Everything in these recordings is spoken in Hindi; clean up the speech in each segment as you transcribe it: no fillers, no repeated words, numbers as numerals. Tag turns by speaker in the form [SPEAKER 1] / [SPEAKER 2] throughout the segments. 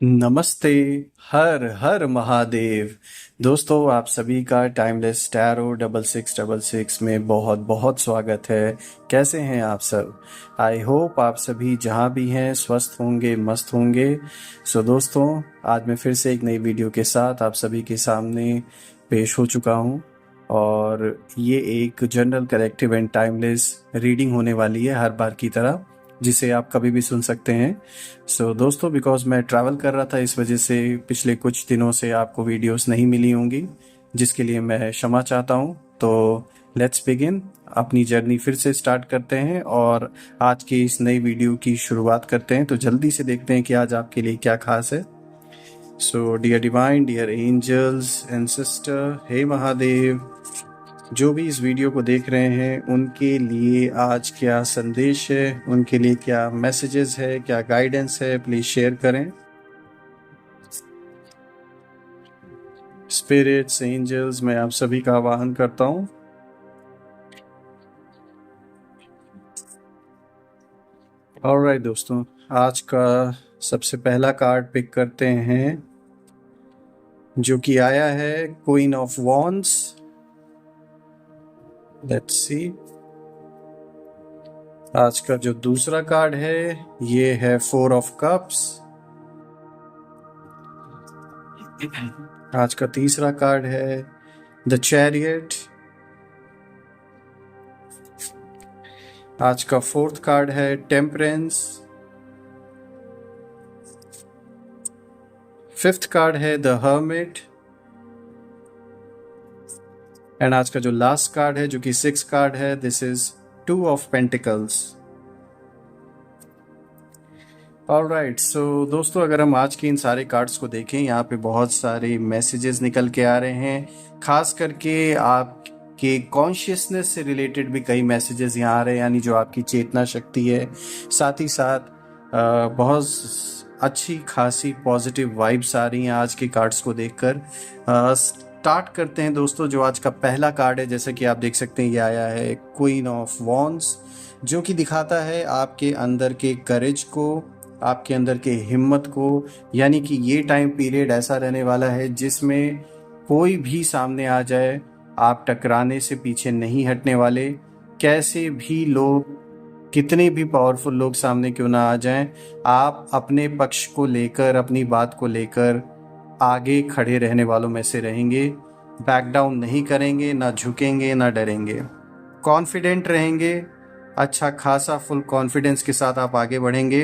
[SPEAKER 1] नमस्ते। हर हर महादेव। दोस्तों, आप सभी का टाइमलेस टैरो 6666 में बहुत बहुत स्वागत है। कैसे हैं आप सब? आई होप आप सभी जहां भी हैं स्वस्थ होंगे, मस्त होंगे। सो दोस्तों, आज मैं फिर से एक नई वीडियो के साथ आप सभी के सामने पेश हो चुका हूं। और ये एक general collective and timeless reading होने वाली है हर बार की तरह, जिसे आप कभी भी सुन सकते हैं। दोस्तों, बिकॉज मैं ट्रैवल कर रहा था, इस वजह से पिछले कुछ दिनों से आपको वीडियोस नहीं मिली होंगी, जिसके लिए मैं क्षमा चाहता हूँ। तो लेट्स बिगिन, अपनी जर्नी फिर से स्टार्ट करते हैं और आज की इस नई वीडियो की शुरुआत करते हैं। तो जल्दी से देखते हैं कि आज आपके लिए क्या खास है। So dear divine, dear angels and sister, हे महादेव, जो भी इस वीडियो को देख रहे हैं उनके लिए आज क्या संदेश है, उनके लिए क्या मैसेजेस है, क्या गाइडेंस है, प्लीज शेयर करें। स्पिरिट्स, एंजल्स, मैं आप सभी का आवाहन करता हूं। ऑलराइट दोस्तों, आज का सबसे पहला कार्ड पिक करते हैं, जो कि आया है queen of wands. Let's see. आज का जो दूसरा कार्ड है ये है फोर ऑफ कप्स। आज का तीसरा कार्ड है द चैरियट। आज का फोर्थ कार्ड है टेम्परेंस। फिफ्थ कार्ड है द हर्मिट। एंड आज का जो लास्ट कार्ड है, जो कि सिक्स कार्ड है, this is two of pentacles. Alright, so दोस्तों, अगर हम आज के इन सारे कार्ड्स को देखें, यहाँ पे बहुत सारे मैसेजेस निकल के आ रहे हैं। खास करके आपके कॉन्शियसनेस से रिलेटेड भी कई मैसेजेस यहाँ आ रहे हैं, यानी जो आपकी चेतना शक्ति है। साथ ही साथ बहुत अच्छी खासी पॉजिटिव वाइब्स आ रही हैं आज के कार्ड्स को देखकर। स्टार्ट करते हैं दोस्तों। जो आज का पहला कार्ड है, जैसे कि आप देख सकते हैं, ये आया है क्वीन ऑफ वॉन्ड्स, जो कि दिखाता है आपके अंदर के करेज को, आपके अंदर के हिम्मत को। यानी कि ये टाइम पीरियड ऐसा रहने वाला है जिसमें कोई भी सामने आ जाए, आप टकराने से पीछे नहीं हटने वाले। कैसे भी लोग, कितने भी पावरफुल लोग सामने क्यों ना आ जाएं, आप अपने पक्ष को लेकर, अपनी बात को लेकर आगे खड़े रहने वालों में से रहेंगे। बैक डाउन नहीं करेंगे, ना झुकेंगे, ना डरेंगे। कॉन्फिडेंट रहेंगे, अच्छा खासा फुल कॉन्फिडेंस के साथ आप आगे बढ़ेंगे।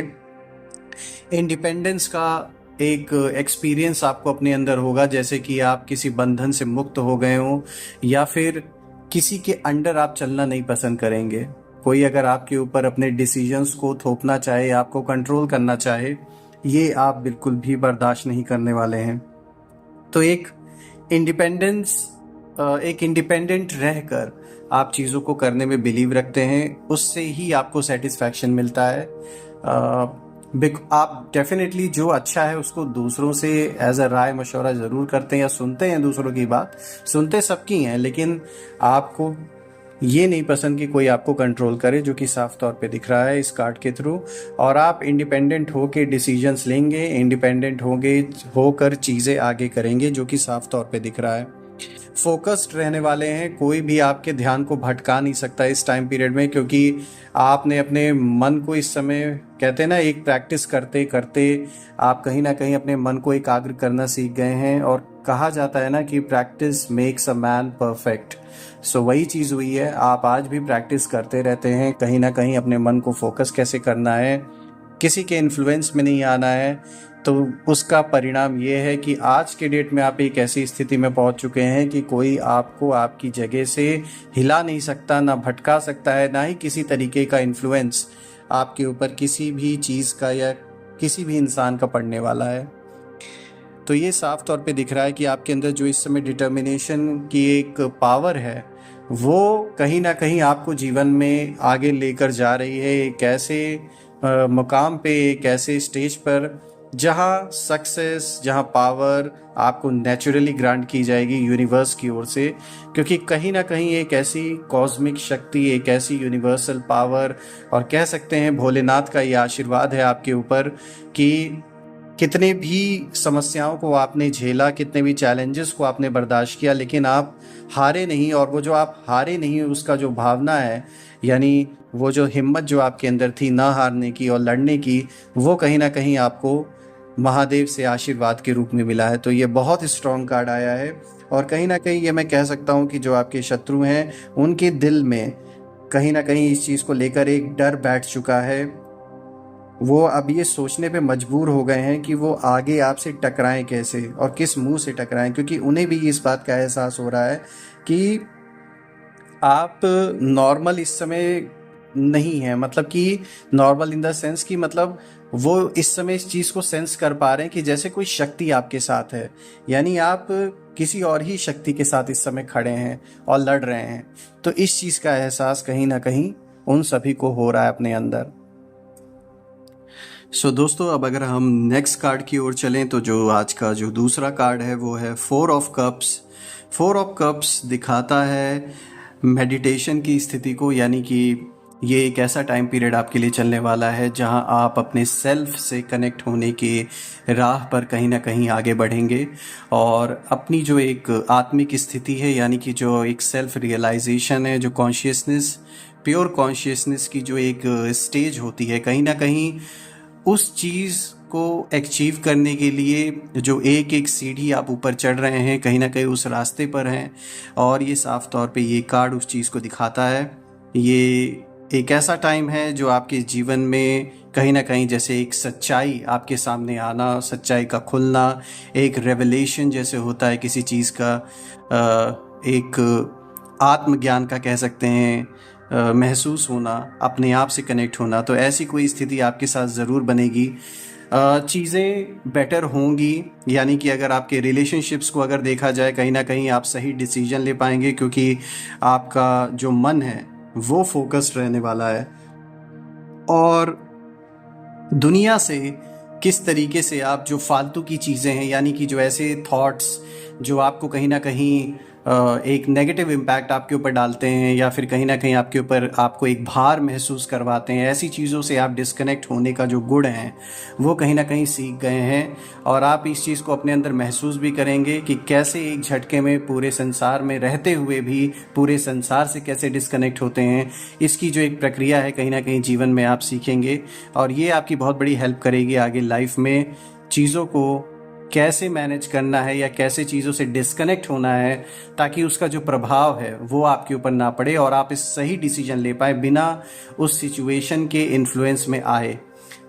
[SPEAKER 1] इंडिपेंडेंस का एक एक्सपीरियंस आपको अपने अंदर होगा, जैसे कि आप किसी बंधन से मुक्त हो गए हो, या फिर किसी के अंडर आप चलना नहीं पसंद करेंगे। कोई अगर आपके ऊपर अपने डिसीजंस को थोपना चाहे, आपको कंट्रोल करना चाहे, ये आप बिल्कुल भी बर्दाश्त नहीं करने वाले हैं। तो एक इंडिपेंडेंस, एक इंडिपेंडेंट रहकर आप चीज़ों को करने में बिलीव रखते हैं, उससे ही आपको सेटिस्फैक्शन मिलता है। आप डेफिनेटली जो अच्छा है उसको दूसरों से एज अ राय मशवरा ज़रूर करते हैं या सुनते हैं दूसरों की बात। सुनते सबकी हैं, लेकिन आपको ये नहीं पसंद कि कोई आपको कंट्रोल करे, जो कि साफ तौर पे दिख रहा है इस कार्ड के थ्रू। और आप इंडिपेंडेंट होके डिसीजंस लेंगे, इंडिपेंडेंट होकर चीज़ें आगे करेंगे, जो कि साफ तौर पे दिख रहा है। फोकस्ड रहने वाले हैं, कोई भी आपके ध्यान को भटका नहीं सकता इस टाइम पीरियड में, क्योंकि आपने अपने मन को इस समय, कहते हैं ना, एक प्रैक्टिस करते करते आप कहीं ना कहीं अपने मन को एकाग्र करना सीख गए हैं। और कहा जाता है ना कि practice makes a man perfect. So वही चीज़ हुई है। आप आज भी प्रैक्टिस करते रहते हैं, कहीं ना कहीं अपने मन को फोकस कैसे करना है, किसी के इन्फ्लुएंस में नहीं आना है। तो उसका परिणाम ये है कि आज के डेट में आप एक ऐसी स्थिति में पहुंच चुके हैं कि कोई आपको आपकी जगह से हिला नहीं सकता, ना भटका सकता है, ना ही किसी तरीके का इन्फ्लुएंस आपके ऊपर किसी भी चीज़ का या किसी भी इंसान का पड़ने वाला है। तो ये साफ तौर पे दिख रहा है कि आपके अंदर जो इस समय डिटर्मिनेशन की एक पावर है, वो कहीं ना कहीं आपको जीवन में आगे लेकर जा रही है। एक ऐसे मुकाम पे, एक ऐसे स्टेज पर जहाँ सक्सेस, जहाँ पावर आपको नेचुरली ग्रांट की जाएगी यूनिवर्स की ओर से। क्योंकि कहीं ना कहीं एक ऐसी कॉस्मिक शक्ति, एक ऐसी यूनिवर्सल पावर, और कह सकते हैं भोलेनाथ का ये आशीर्वाद है आपके ऊपर कि कितने भी समस्याओं को आपने झेला, कितने भी चैलेंजेस को आपने बर्दाश्त किया, लेकिन आप हारे नहीं। और वो जो आप हारे नहीं, उसका जो भावना है, यानी वो जो हिम्मत जो आपके अंदर थी ना हारने की और लड़ने की, वो कहीं ना कहीं आपको महादेव से आशीर्वाद के रूप में मिला है। तो ये बहुत स्ट्रॉन्ग कार्ड आया है। और कहीं ना कहीं ये मैं कह सकता हूँ कि जो आपके शत्रु हैं, उनके दिल में कहीं ना कहीं इस चीज़ को लेकर एक डर बैठ चुका है। वो अब ये सोचने पे मजबूर हो गए हैं कि वो आगे आपसे टकराएं कैसे और किस मुंह से टकराएं, क्योंकि उन्हें भी इस बात का एहसास हो रहा है कि आप नॉर्मल इस समय नहीं है। मतलब कि नॉर्मल इन द सेंस कि मतलब वो इस समय इस चीज़ को सेंस कर पा रहे हैं कि जैसे कोई शक्ति आपके साथ है, यानी आप किसी और ही शक्ति के साथ इस समय खड़े हैं और लड़ रहे हैं। तो इस चीज़ का एहसास कहीं ना कहीं उन सभी को हो रहा है अपने अंदर। दोस्तों, अब अगर हम नेक्स्ट कार्ड की ओर चलें तो जो आज का जो दूसरा कार्ड है वो है 4 ऑफ कप्स। 4 ऑफ कप्स दिखाता है मेडिटेशन की स्थिति को, यानी कि ये एक ऐसा टाइम पीरियड आपके लिए चलने वाला है जहां आप अपने सेल्फ से कनेक्ट होने के राह पर कहीं ना कहीं आगे बढ़ेंगे और अपनी जो एक आत्मिक स्थिति है, यानी कि जो एक सेल्फ रियलाइजेशन है, जो कॉन्शियसनेस, प्योर कॉन्शियसनेस की जो एक स्टेज होती है, कहीं ना कहीं उस चीज़ को अचीव करने के लिए जो एक एक सीढ़ी आप ऊपर चढ़ रहे हैं, कहीं ना कहीं उस रास्ते पर हैं। और ये साफ तौर पे ये कार्ड उस चीज़ को दिखाता है। ये एक ऐसा टाइम है जो आपके जीवन में कहीं ना कहीं जैसे एक सच्चाई आपके सामने आना, सच्चाई का खुलना, एक रेवलेशन जैसे होता है किसी चीज़ का, एक आत्मज्ञान का कह सकते हैं, महसूस होना, अपने आप से कनेक्ट होना। तो ऐसी कोई स्थिति आपके साथ ज़रूर बनेगी। चीज़ें बेटर होंगी, यानी कि अगर आपके रिलेशनशिप्स को अगर देखा जाए, कहीं ना कहीं आप सही डिसीजन ले पाएंगे, क्योंकि आपका जो मन है वो फोकस्ड रहने वाला है। और दुनिया से किस तरीके से आप जो फालतू की चीज़ें हैं, यानी कि जो ऐसे थॉट्स जो आपको कहीं ना कहीं एक नेगेटिव इम्पैक्ट आपके ऊपर डालते हैं, या फिर कहीं ना कहीं आपके ऊपर आपको एक भार महसूस करवाते हैं, ऐसी चीज़ों से आप डिस्कनेक्ट होने का जो गुण है वो कहीं ना कहीं सीख गए हैं। और आप इस चीज़ को अपने अंदर महसूस भी करेंगे कि कैसे एक झटके में पूरे संसार में रहते हुए भी पूरे संसार से कैसे डिस्कनेक्ट होते हैं। इसकी जो एक प्रक्रिया है कहीं ना कहीं जीवन में आप सीखेंगे, और ये आपकी बहुत बड़ी हेल्प करेगी आगे लाइफ में चीज़ों को कैसे मैनेज करना है या कैसे चीज़ों से डिस्कनेक्ट होना है, ताकि उसका जो प्रभाव है वो आपके ऊपर ना पड़े और आप इस सही डिसीजन ले पाए बिना उस सिचुएशन के इन्फ्लुएंस में आए।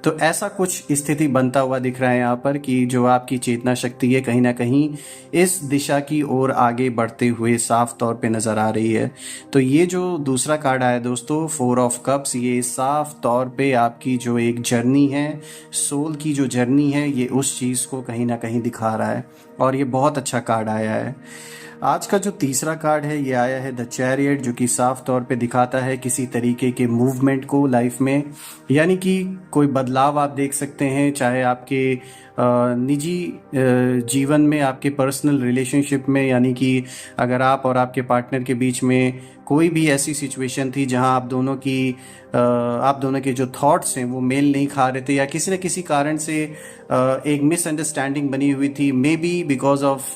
[SPEAKER 1] तो ऐसा कुछ स्थिति बनता हुआ दिख रहा है यहाँ पर कि जो आपकी चेतना शक्ति है कहीं ना कहीं इस दिशा की ओर आगे बढ़ते हुए साफ तौर पे नज़र आ रही है। तो ये जो दूसरा कार्ड आया दोस्तों, 4 ऑफ कप्स, ये साफ तौर पे आपकी जो एक जर्नी है, सोल की जो जर्नी है, ये उस चीज़ को कहीं ना कहीं दिखा रहा है और ये बहुत अच्छा कार्ड आया है। आज का जो तीसरा कार्ड है ये आया है द चैरियट, जो कि साफ तौर पे दिखाता है किसी तरीके के मूवमेंट को लाइफ में, यानी कि कोई बदलाव आप देख सकते हैं, चाहे आपके निजी जीवन में, आपके पर्सनल रिलेशनशिप में, यानी कि अगर आप और आपके पार्टनर के बीच में कोई भी ऐसी सिचुएशन थी जहां आप दोनों के जो थॉट्स हैं वो मेल नहीं खा रहे थे, या किसी न किसी कारण से एक मिसअंडरस्टैंडिंग बनी हुई थी, maybe because of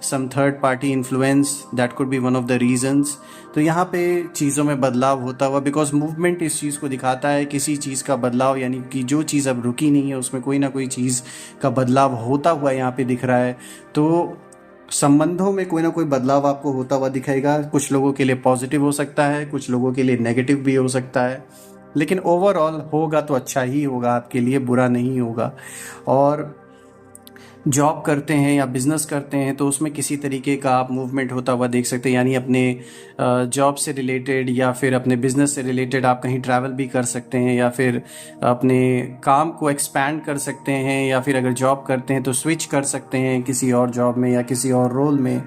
[SPEAKER 1] some third party influence, that could be one of the reasons. तो यहाँ पे चीज़ों में बदलाव होता हुआ, बिकॉज मूवमेंट इस चीज़ को दिखाता है, किसी चीज़ का बदलाव, यानी कि जो चीज़ अब रुकी नहीं है उसमें कोई ना कोई चीज़ का बदलाव होता हुआ यहाँ पे दिख रहा है। तो संबंधों में कोई ना कोई बदलाव आपको होता हुआ दिखेगा। कुछ लोगों के लिए पॉजिटिव हो सकता है, कुछ लोगों के लिए नेगेटिव भी हो सकता है, लेकिन ओवरऑल होगा तो अच्छा ही होगा, आपके लिए बुरा नहीं होगा। और जॉब करते हैं या बिज़नेस करते हैं तो उसमें किसी तरीके का आप मूवमेंट होता हुआ देख सकते हैं, यानी अपने जॉब से रिलेटेड या फिर अपने बिज़नेस से रिलेटेड आप कहीं ट्रैवल भी कर सकते हैं, या फिर अपने काम को एक्सपैंड कर सकते हैं, या फिर अगर जॉब करते हैं तो स्विच कर सकते हैं किसी और जॉब में या किसी और रोल में।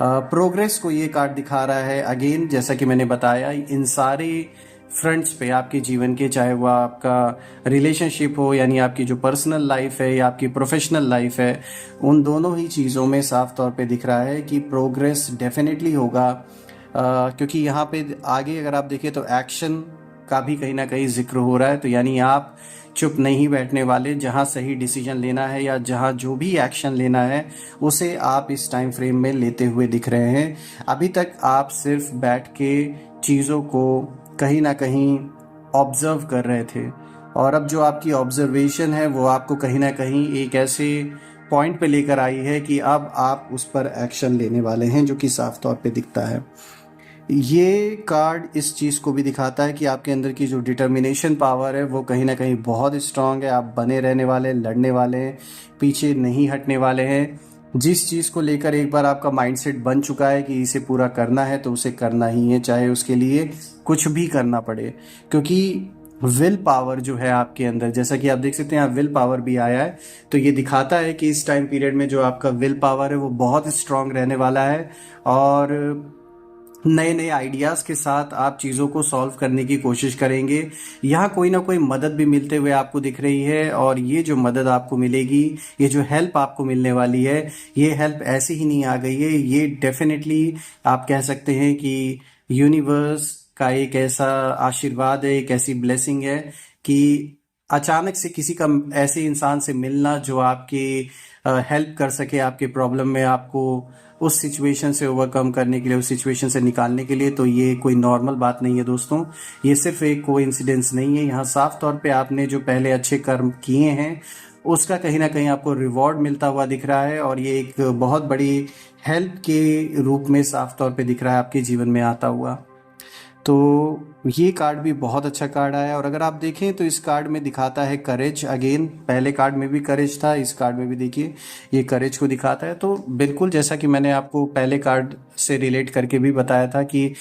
[SPEAKER 1] प्रोग्रेस को ये कार्ड दिखा रहा है। अगेन जैसा कि मैंने बताया, इन सारे फ्रंट्स पे आपके जीवन के, चाहे वो आपका रिलेशनशिप हो, यानी आपकी जो पर्सनल लाइफ है या आपकी प्रोफेशनल लाइफ है, उन दोनों ही चीज़ों में साफ तौर पे दिख रहा है कि प्रोग्रेस डेफिनेटली होगा। क्योंकि यहाँ पे आगे अगर आप देखें तो एक्शन का भी कहीं ना कहीं जिक्र हो रहा है। तो यानी आप चुप नहीं बैठने वाले, जहां सही डिसीजन लेना है या जहां जो भी एक्शन लेना है उसे आप इस टाइम फ्रेम में लेते हुए दिख रहे हैं। अभी तक आप सिर्फ बैठ के चीज़ों को कहीं ना कहीं ऑब्जर्व कर रहे थे, और अब जो आपकी ऑब्जर्वेशन है वो आपको कहीं ना कहीं एक ऐसे पॉइंट पे लेकर आई है कि अब आप उस पर एक्शन लेने वाले हैं, जो कि साफ तौर पे दिखता है। ये कार्ड इस चीज़ को भी दिखाता है कि आपके अंदर की जो डिटर्मिनेशन पावर है वो कहीं ना कहीं बहुत स्ट्रांग है। आप बने रहने वाले, लड़ने वाले हैं, पीछे नहीं हटने वाले हैं। जिस चीज़ को लेकर एक बार आपका माइंडसेट बन चुका है कि इसे पूरा करना है तो उसे करना ही है, चाहे उसके लिए कुछ भी करना पड़े। क्योंकि विल पावर जो है आपके अंदर, जैसा कि आप देख सकते हैं यहाँ विल पावर भी आया है, तो ये दिखाता है कि इस टाइम पीरियड में जो आपका विल पावर है वो बहुत स्ट्रांग रहने वाला है, और नए नए आइडियाज़ के साथ आप चीज़ों को सॉल्व करने की कोशिश करेंगे। यहाँ कोई ना कोई मदद भी मिलते हुए आपको दिख रही है, और ये जो मदद आपको मिलेगी, ये जो हेल्प आपको मिलने वाली है, ये हेल्प ऐसे ही नहीं आ गई है। ये डेफिनेटली आप कह सकते हैं कि यूनिवर्स का एक ऐसा आशीर्वाद है, एक ऐसी ब्लेसिंग है कि अचानक से किसी का ऐसे इंसान से मिलना जो आपकी हेल्प कर सके आपके प्रॉब्लम में, आपको उस सिचुएशन से ओवरकम करने के लिए, उस सिचुएशन से निकालने के लिए। तो ये कोई नॉर्मल बात नहीं है दोस्तों, ये सिर्फ एक कोइंसिडेंस नहीं है। यहाँ साफ तौर पे आपने जो पहले अच्छे कर्म किए हैं उसका कहीं ना कहीं आपको रिवॉर्ड मिलता हुआ दिख रहा है, और ये एक बहुत बड़ी हेल्प के रूप में साफ तौर पे दिख रहा है आपके जीवन में आता हुआ। तो ये कार्ड भी बहुत अच्छा कार्ड आया, और अगर आप देखें तो इस कार्ड में दिखाता है करेज। अगेन पहले कार्ड में भी करेज था, इस कार्ड में भी देखिए ये करेज को दिखाता है। तो बिल्कुल जैसा कि मैंने आपको पहले कार्ड से रिलेट करके भी बताया था कि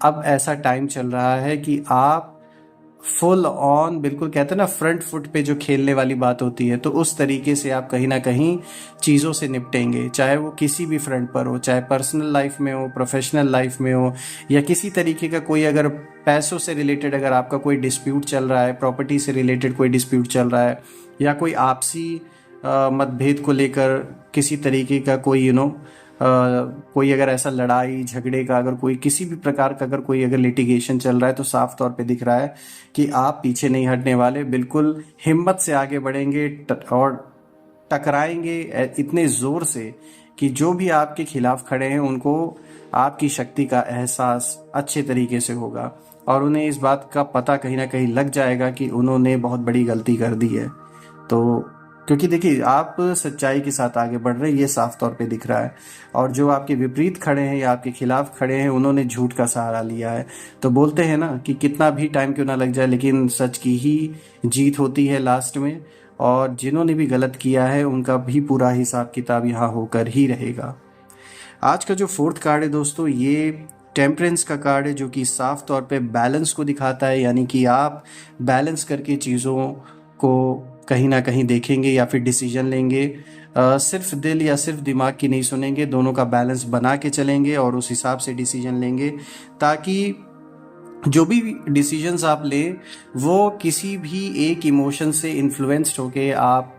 [SPEAKER 1] अब ऐसा टाइम चल रहा है कि आप फुल ऑन, बिल्कुल कहते हैं ना फ्रंट फुट पे जो खेलने वाली बात होती है, तो उस तरीके से आप कहीं ना कहीं चीज़ों से निपटेंगे, चाहे वो किसी भी फ्रंट पर हो, चाहे पर्सनल लाइफ में हो, प्रोफेशनल लाइफ में हो, या किसी तरीके का कोई अगर पैसों से रिलेटेड अगर आपका कोई डिस्प्यूट चल रहा है, प्रॉपर्टी से रिलेटेड कोई डिस्प्यूट चल रहा है, या कोई आपसी मतभेद को लेकर किसी तरीके का कोई कोई अगर ऐसा लड़ाई झगड़े का, अगर कोई किसी भी प्रकार का अगर कोई अगर लिटिगेशन चल रहा है, तो साफ तौर पे दिख रहा है कि आप पीछे नहीं हटने वाले, बिल्कुल हिम्मत से आगे बढ़ेंगे और टकराएंगे इतने ज़ोर से कि जो भी आपके खिलाफ खड़े हैं उनको आपकी शक्ति का एहसास अच्छे तरीके से होगा, और उन्हें इस बात का पता कहीं ना कहीं लग जाएगा कि उन्होंने बहुत बड़ी गलती कर दी है। तो क्योंकि देखिए आप सच्चाई के साथ आगे बढ़ रहे हैं, ये साफ तौर पे दिख रहा है, और जो आपके विपरीत खड़े हैं या आपके खिलाफ खड़े हैं उन्होंने झूठ का सहारा लिया है। तो बोलते हैं ना कि कितना भी टाइम क्यों ना लग जाए, लेकिन सच की ही जीत होती है लास्ट में, और जिन्होंने भी गलत किया है उनका भी पूरा हिसाब किताब यहाँ होकर ही रहेगा। आज का जो फोर्थ कार्ड है दोस्तों, ये टेम्परेंस का कार्ड है, जो कि साफ तौर पे बैलेंस को दिखाता है, यानी कि आप बैलेंस करके चीज़ों को कहीं ना कहीं देखेंगे या फिर डिसीजन लेंगे। सिर्फ दिल या सिर्फ दिमाग की नहीं सुनेंगे, दोनों का बैलेंस बना के चलेंगे और उस हिसाब से डिसीजन लेंगे, ताकि जो भी डिसीजंस आप लें वो किसी भी एक इमोशन से इन्फ्लुएंस्ड होके आप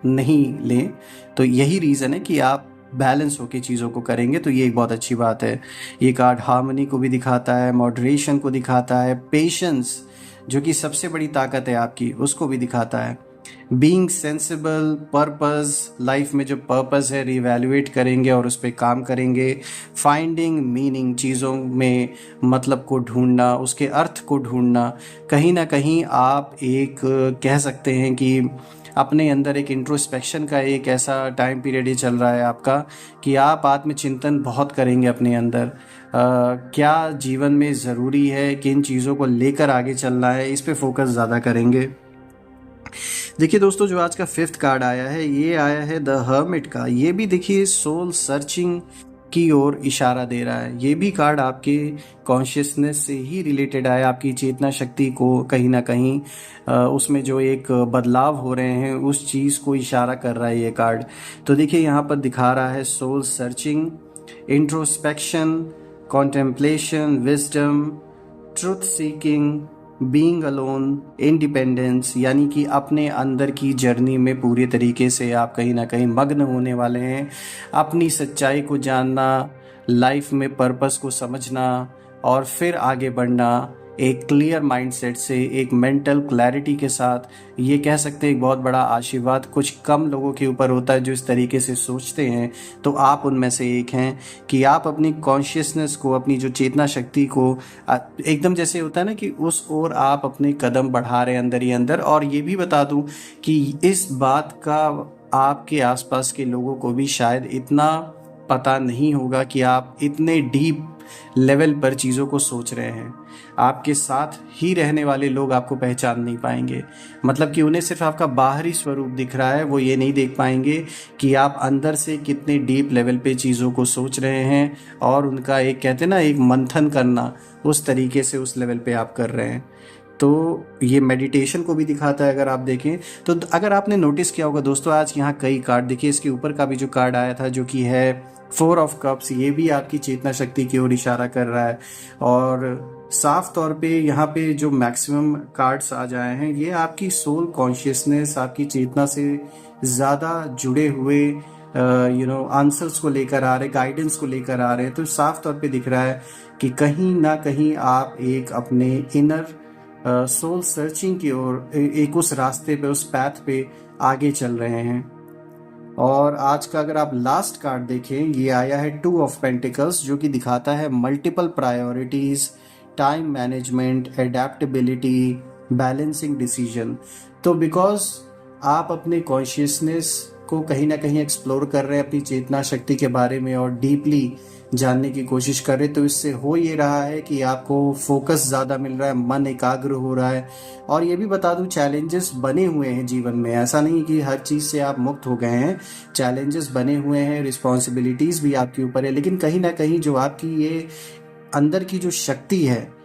[SPEAKER 1] नहीं लें। तो यही रीज़न है कि आप बैलेंस होके चीज़ों को करेंगे, तो ये एक बहुत अच्छी बात है। ये कार्ड हार्मनी को भी दिखाता है, मॉडरेशन को दिखाता है, पेशेंस जो कि सबसे बड़ी ताकत है आपकी उसको भी दिखाता है, बीइंग सेंसिबल, पर्पस, लाइफ में जो पर्पस है रिवैल्यूएट करेंगे और उस पर काम करेंगे, फाइंडिंग मीनिंग, चीज़ों में मतलब को ढूंढना, उसके अर्थ को ढूंढना। कहीं ना कहीं आप एक कह सकते हैं कि अपने अंदर एक इंट्रोस्पेक्शन का एक ऐसा टाइम पीरियड ही चल रहा है आपका कि आप आत्मचिंतन बहुत करेंगे अपने अंदर। क्या जीवन में ज़रूरी है, किन चीज़ों को लेकर आगे चलना है, इस पे फोकस ज़्यादा करेंगे। देखिए दोस्तों, जो आज का फिफ्थ कार्ड आया है, ये आया है द हर्मिट का। ये भी देखिए सोल सर्चिंग की ओर इशारा दे रहा है। ये भी कार्ड आपके कॉन्शियसनेस से ही रिलेटेड है, आपकी चेतना शक्ति को कहीं ना कहीं उसमें जो एक बदलाव हो रहे हैं उस चीज़ को इशारा कर रहा है ये कार्ड। तो देखिए यहाँ पर दिखा रहा है soul searching, introspection, contemplation, wisdom, truth seeking, being alone, independence, यानी कि अपने अंदर की जर्नी में पूरे तरीके से आप कहीं ना कहीं मग्न होने वाले हैं। अपनी सच्चाई को जानना, लाइफ में पर्पस को समझना और फिर आगे बढ़ना, एक क्लियर माइंडसेट से, एक मेंटल क्लैरिटी के साथ। ये कह सकते हैं एक बहुत बड़ा आशीर्वाद कुछ कम लोगों के ऊपर होता है जो इस तरीके से सोचते हैं। तो आप उनमें से एक हैं कि आप अपनी कॉन्शियसनेस को, अपनी जो चेतना शक्ति को एकदम जैसे होता है ना कि उस ओर आप अपने कदम बढ़ा रहे हैं अंदर ही अंदर। और ये भी बता दूं कि इस बात का आपके आसपास के लोगों को भी शायद इतना पता नहीं होगा कि आप इतने डीप लेवल पर चीज़ों को सोच रहे हैं। आपके साथ ही रहने वाले लोग आपको पहचान नहीं पाएंगे। मतलब कि उन्हें सिर्फ आपका बाहरी स्वरूप दिख रहा है, वो ये नहीं देख पाएंगे कि आप अंदर से कितने डीप लेवल पे चीज़ों को सोच रहे हैं। और उनका एक कहते हैं ना, एक मंथन करना, उस तरीके से उस लेवल पे आप कर रहे हैं। तो ये मेडिटेशन को भी दिखाता है अगर आप देखें तो। अगर आपने नोटिस किया होगा दोस्तों, आज यहाँ कई कार्ड देखिए, इसके ऊपर का भी जो कार्ड आया था जो कि है 4 ऑफ कप्स, ये भी आपकी चेतना शक्ति की ओर इशारा कर रहा है। और साफ तौर पे यहाँ पे जो मैक्सिमम कार्ड्स आ जाए हैं ये आपकी सोल कॉन्शियसनेस, आपकी चेतना से ज़्यादा जुड़े हुए आंसर्स को लेकर आ रहे, गाइडेंस को लेकर आ रहे हैं। तो साफ तौर पे दिख रहा है कि कहीं ना कहीं आप एक अपने इनर सोल सर्चिंग की ओर, एक उस रास्ते पे, उस पैथ पे आगे चल रहे हैं। और आज का अगर आप लास्ट कार्ड देखें, ये आया है 2 ऑफ पेंटिकल्स, जो कि दिखाता है multiple priorities, time management, adaptability, balancing decision. तो बिकॉज आप अपने कॉन्शियसनेस को कहीं ना कहीं एक्सप्लोर कर रहे हैं, अपनी चेतना शक्ति के बारे में, और डीपली जानने की कोशिश कर रहे, तो इससे हो ये रहा है कि आपको फोकस ज़्यादा मिल रहा है, मन एकाग्र हो रहा है। और ये भी बता दूं, चैलेंजेस बने हुए हैं जीवन में, ऐसा नहीं कि हर चीज़ से आप मुक्त हो गए हैं। चैलेंजेस बने हुए हैं, रिस्पॉन्सिबिलिटीज़ भी आपके ऊपर है, लेकिन कहीं ना कहीं जो आपकी ये अंदर की जो शक्ति है,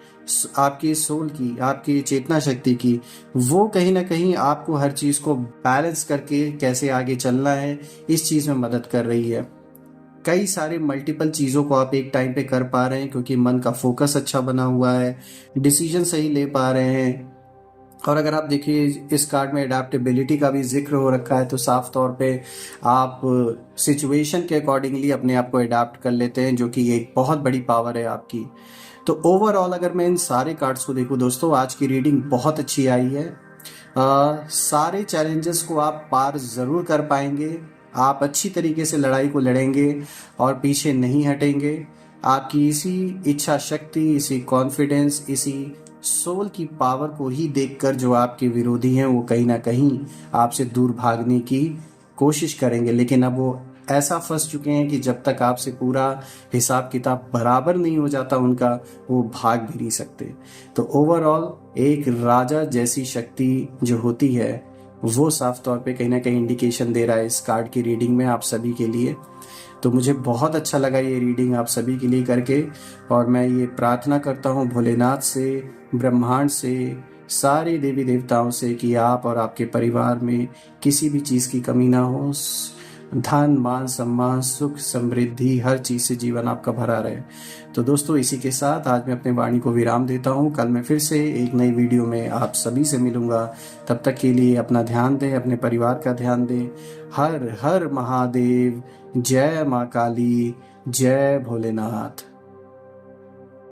[SPEAKER 1] आपकी सोल की, आपकी चेतना शक्ति की, वो कहीं ना कहीं आपको हर चीज़ को बैलेंस करके कैसे आगे चलना है, इस चीज़ में मदद कर रही है। कई सारे मल्टीपल चीज़ों को आप एक टाइम पे कर पा रहे हैं क्योंकि मन का फोकस अच्छा बना हुआ है, डिसीजन सही ले पा रहे हैं। और अगर आप देखिए इस कार्ड में अडेप्टेबिलिटी का भी जिक्र हो रखा है, तो साफ तौर पे आप सिचुएशन के अकॉर्डिंगली अपने आप को अडेप्ट कर लेते हैं, जो कि एक बहुत बड़ी पावर है आपकी। तो ओवरऑल अगर मैं इन सारे कार्ड्स को देखूं दोस्तों, आज की रीडिंग बहुत अच्छी आई है। सारे चैलेंजेस को आप पार ज़रूर कर पाएंगे। आप अच्छी तरीके से लड़ाई को लड़ेंगे और पीछे नहीं हटेंगे। आपकी इसी इच्छा शक्ति, इसी कॉन्फिडेंस, इसी सोल की पावर को ही देखकर जो आपके विरोधी हैं वो कहीं ना कहीं आपसे दूर भागने की कोशिश करेंगे। लेकिन अब वो ऐसा फंस चुके हैं कि जब तक आपसे पूरा हिसाब किताब बराबर नहीं हो जाता उनका, वो भाग भी नहीं सकते। तो ओवरऑल एक राजा जैसी शक्ति जो होती है, वो साफ तौर पे कहीं ना कहीं इंडिकेशन दे रहा है इस कार्ड की रीडिंग में आप सभी के लिए। तो मुझे बहुत अच्छा लगा ये रीडिंग आप सभी के लिए करके। और मैं ये प्रार्थना करता हूँ भोलेनाथ से, ब्रह्मांड से, सारे देवी देवताओं से कि आप और आपके परिवार में किसी भी चीज़ की कमी ना हो। धन, मान, सम्मान, सुख, समृद्धि, हर चीज़ से जीवन आपका भरा रहे। तो दोस्तों इसी के साथ आज मैं अपने वाणी को विराम देता हूँ। कल मैं फिर से एक नई वीडियो में आप सभी से मिलूंगा। तब तक के लिए अपना ध्यान दें, अपने परिवार का ध्यान दें। हर हर महादेव। जय माँ काली, जय भोलेनाथ।